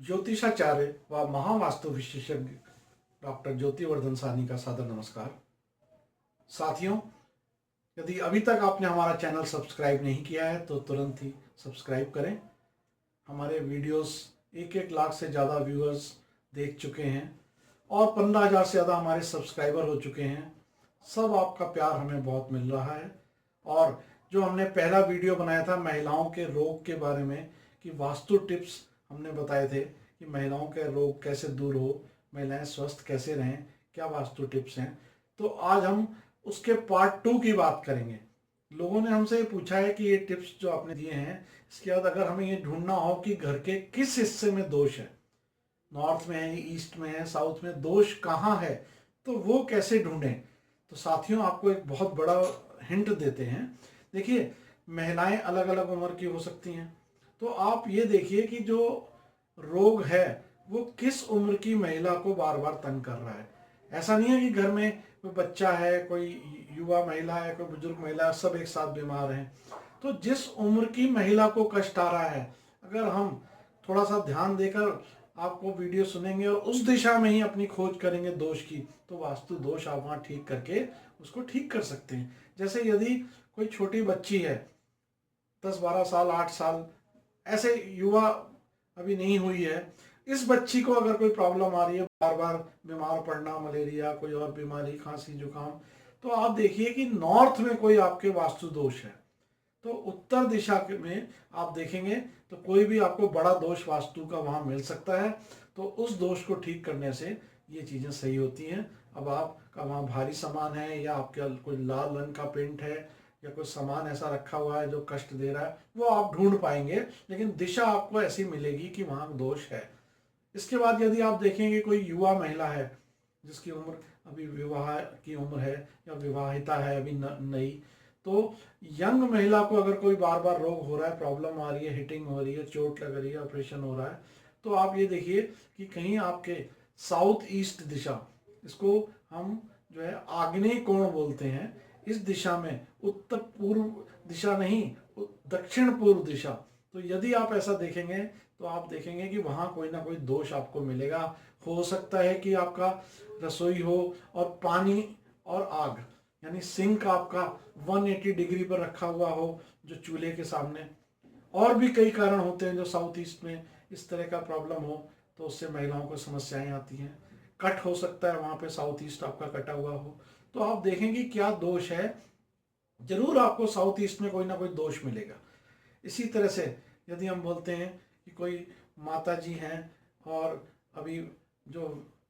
ज्योतिषाचार्य व महावास्तु विशेषज्ञ डॉक्टर ज्योतिवर्धन साहनी का सादर नमस्कार। साथियों, यदि अभी तक आपने हमारा चैनल सब्सक्राइब नहीं किया है तो तुरंत ही सब्सक्राइब करें। हमारे वीडियोस 1-1 लाख से ज़्यादा व्यूअर्स देख चुके हैं और 15,000 से ज़्यादा हमारे सब्सक्राइबर हो चुके हैं। सब आपका प्यार हमें बहुत मिल रहा है। और जो हमने पहला वीडियो बनाया था महिलाओं के रोग के बारे में, कि वास्तु टिप्स हमने बताए थे कि महिलाओं के रोग कैसे दूर हो, महिलाएं स्वस्थ कैसे रहें, क्या वास्तु टिप्स हैं, तो आज हम उसके पार्ट 2 की बात करेंगे। लोगों ने हमसे ये पूछा है कि ये टिप्स जो आपने दिए हैं, इसके बाद अगर हमें ये ढूंढना हो कि घर के किस हिस्से में दोष है, नॉर्थ में है, ईस्ट में है, साउथ में, दोष कहाँ है, तो वो कैसे ढूंढें। तो साथियों, आपको एक बहुत बड़ा हिंट देते हैं। देखिए, महिलाएं अलग अलग उम्र की हो सकती हैं, तो आप ये देखिए कि जो रोग है वो किस उम्र की महिला को बार बार तंग कर रहा है। ऐसा नहीं है कि घर में कोई बच्चा है, कोई युवा महिला है, कोई बुजुर्ग महिला है, सब एक साथ बीमार हैं। तो जिस उम्र की महिला को कष्ट आ रहा है, अगर हम थोड़ा सा ध्यान देकर आपको वीडियो सुनेंगे और उस दिशा में ही अपनी खोज करेंगे दोष की, तो वास्तु दोष आप वहाँ ठीक करके उसको ठीक कर सकते हैं। जैसे यदि कोई छोटी बच्ची है, 10-12 साल, 8 साल, ऐसे युवा अभी नहीं हुई है, इस बच्ची को अगर कोई प्रॉब्लम आ रही है, बार बार बीमार पड़ना, मलेरिया, कोई और बीमारी, खांसी, जुकाम, तो आप देखिए कि नॉर्थ में कोई आपके वास्तु दोष है। तो उत्तर दिशा में आप देखेंगे तो कोई भी आपको बड़ा दोष वास्तु का वहां मिल सकता है। तो उस दोष को ठीक करने से ये चीजें सही होती हैं। अब आपका वहां भारी सामान है, या आपके कोई लाल रंग का पेंट है, या कोई सामान ऐसा रखा हुआ है जो कष्ट दे रहा है, वो आप ढूंढ पाएंगे, लेकिन दिशा आपको ऐसी मिलेगी कि वहां दोष है। इसके बाद यदि आप देखेंगे कोई युवा महिला है जिसकी उम्र अभी विवाह की उम्र है, या विवाहिता है अभी नई, तो यंग महिला को अगर कोई बार बार रोग हो रहा है, प्रॉब्लम आ रही है, हिटिंग हो रही है, चोट लग रही है, ऑपरेशन हो रहा है, तो आप ये देखिए कि कहीं आपके साउथ ईस्ट दिशा, इसको हम जो है आग्नेय कोण बोलते हैं, इस दिशा में, उत्तर पूर्व दिशा नहीं, दक्षिण पूर्व दिशा, तो यदि आप ऐसा देखेंगे तो आप देखेंगे कि वहां कोई ना कोई दोष आपको मिलेगा। हो सकता है कि आपका रसोई हो और पानी और आग, यानी सिंक आपका 180 डिग्री पर रखा हुआ हो जो चूल्हे के सामने। और भी कई कारण होते हैं जो साउथ ईस्ट में इस तरह का प्रॉब्लम हो, तो उससे महिलाओं को समस्याएं आती हैं। कट हो सकता है वहां पे, साउथ ईस्ट आपका कटा हुआ हो, तो आप देखेंगे क्या दोष है, जरूर आपको साउथ ईस्ट में कोई ना कोई दोष मिलेगा। इसी तरह से यदि हम बोलते हैं कि कोई माता जी हैं और अभी जो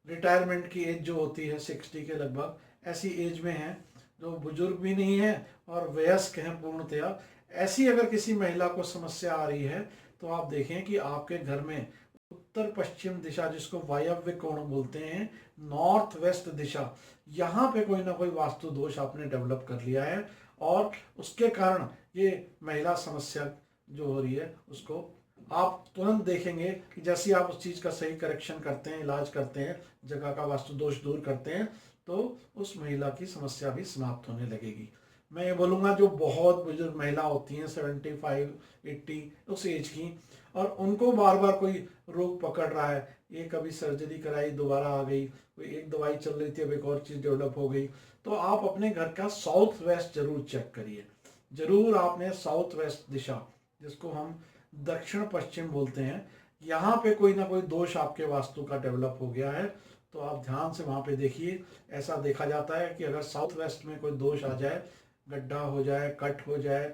रिटायरमेंट की एज जो होती है 60 के लगभग, ऐसी एज में है, जो बुजुर्ग भी नहीं है और वयस्क हैं पूर्णतया, ऐसी अगर किसी महिला को समस्या आ रही है, तो आप देखें कि आपके घर में उत्तर पश्चिम दिशा, जिसको वायव्य कोण बोलते हैं, नॉर्थ वेस्ट दिशा, यहाँ पे कोई ना कोई वास्तु दोष आपने डेवलप कर लिया है, और उसके कारण ये महिला समस्या जो हो रही है उसको आप तुरंत देखेंगे कि जैसे ही आप उस चीज़ का सही करेक्शन करते हैं, इलाज करते हैं, जगह का वास्तु दोष दूर करते हैं, तो उस महिला की समस्या भी समाप्त होने लगेगी। मैं ये बोलूँगा जो बहुत बुजुर्ग महिला होती हैं, 75-80 उस एज की, और उनको बार बार कोई रोग पकड़ रहा है, एक अभी सर्जरी कराई दोबारा आ गई, कोई एक दवाई चल रही थी अब एक और चीज़ डेवलप हो गई, तो आप अपने घर का साउथ वेस्ट जरूर चेक करिए। जरूर आपने साउथ वेस्ट दिशा, जिसको हम दक्षिण पश्चिम बोलते हैं, यहाँ पे कोई ना कोई दोष आपके वास्तु का डेवलप हो गया है, तो आप ध्यान से वहाँ पे देखिए। ऐसा देखा जाता है कि अगर साउथ वेस्ट में कोई दोष आ जाए, गड्ढा हो जाए, कट हो जाए,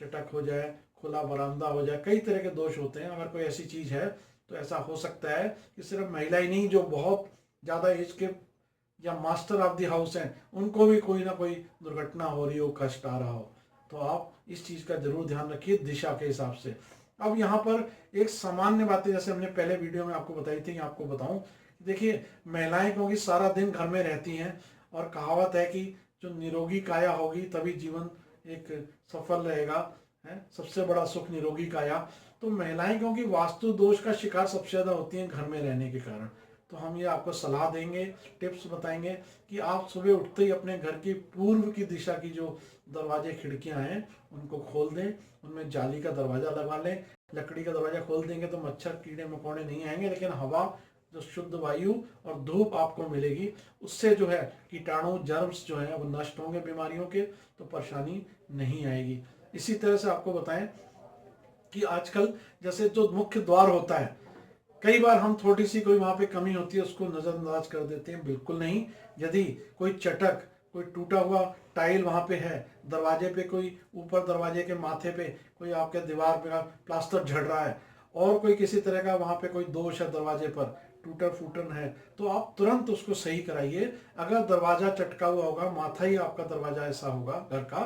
चटक हो जाए, खुला बरामदा हो जाए, कई तरह के दोष होते हैं। अगर कोई ऐसी चीज़ है तो ऐसा हो सकता है कि सिर्फ महिला ही नहीं, जो बहुत ज़्यादा एज के या मास्टर ऑफ द हाउस हैं, उनको भी कोई ना कोई दुर्घटना हो रही हो, कष्ट आ रहा हो, तो आप इस चीज़ का जरूर ध्यान रखिए दिशा के हिसाब से। अब यहाँ पर एक सामान्य बातें, जैसे हमने पहले वीडियो में आपको बताई थी, आपको बताऊं, देखिए महिलाएं क्योंकि सारा दिन घर में रहती हैं, और कहावत है कि जो निरोगी काया होगी तभी जीवन एक सफल रहेगा, है सबसे बड़ा सुख निरोगी काया। तो महिलाएं क्योंकि वास्तु दोष का शिकार सबसे ज़्यादा होती हैं घर में रहने के कारण, तो हम ये आपको सलाह देंगे, टिप्स बताएंगे कि आप सुबह उठते ही अपने घर की पूर्व की दिशा की जो दरवाजे खिड़कियां हैं उनको खोल दें, उनमें जाली का दरवाजा लगा लें, लकड़ी का दरवाज़ा खोल देंगे तो मच्छर कीड़े मकोड़े नहीं आएंगे, लेकिन हवा जो शुद्ध वायु और धूप आपको मिलेगी उससे जो है कीटाणु जर्म्स जो है वो नष्ट होंगे बीमारियों के, तो परेशानी नहीं आएगी। इसी तरह से आपको बताएं कि आजकल जैसे जो मुख्य द्वार होता है, कई बार हम थोड़ी सी कोई वहां पे कमी होती है उसको नज़रअंदाज कर देते हैं, बिल्कुल नहीं। यदि कोई चटक, कोई टूटा हुआ टाइल वहां पे है, दरवाजे पे कोई ऊपर दरवाजे के माथे पे कोई आपके दीवार पे प्लास्टर झड़ रहा है और कोई किसी तरह का वहां पे कोई दोष है, दरवाजे पर टूटन फूटन है, तो आप तुरंत उसको सही कराइए। अगर दरवाजा चटका हुआ होगा, माथा ही आपका दरवाजा ऐसा होगा घर का,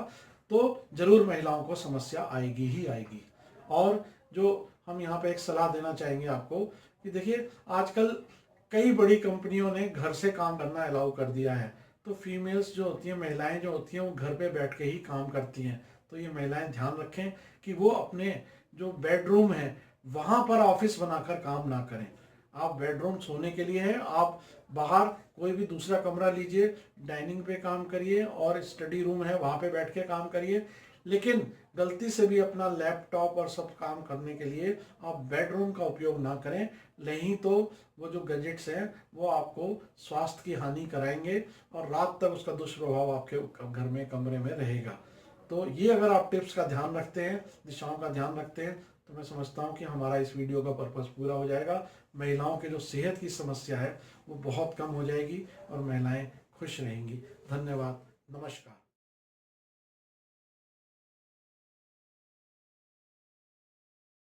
तो जरूर महिलाओं को समस्या आएगी ही आएगी। और जो हम यहाँ पे एक सलाह देना चाहेंगे आपको कि देखिए आजकल कई बड़ी कंपनियों ने घर से काम करना अलाउ कर दिया है, तो फीमेल्स जो होती हैं, महिलाएं जो होती हैं, वो घर पे बैठ के ही काम करती हैं। तो ये महिलाएं ध्यान रखें कि वो अपने जो बेडरूम है वहाँ पर ऑफिस बनाकर काम ना करें। आप बेडरूम सोने के लिए है, आप बाहर कोई भी दूसरा कमरा लीजिए, डाइनिंग पे काम करिए और स्टडी रूम है वहाँ पे बैठ के काम करिए, लेकिन गलती से भी अपना लैपटॉप और सब काम करने के लिए आप बेडरूम का उपयोग ना करें, नहीं तो वो जो गैजेट्स हैं वो आपको स्वास्थ्य की हानि कराएंगे और रात तक उसका दुष्प्रभाव आपके घर में कमरे में रहेगा। तो ये अगर आप टिप्स का ध्यान रखते हैं, दिशाओं का ध्यान रखते हैं, तो मैं समझता हूँ कि हमारा इस वीडियो का पर्पस पूरा हो जाएगा। महिलाओं के जो सेहत की समस्या है वो बहुत कम हो जाएगी और महिलाएं खुश रहेंगी। धन्यवाद, नमस्कार।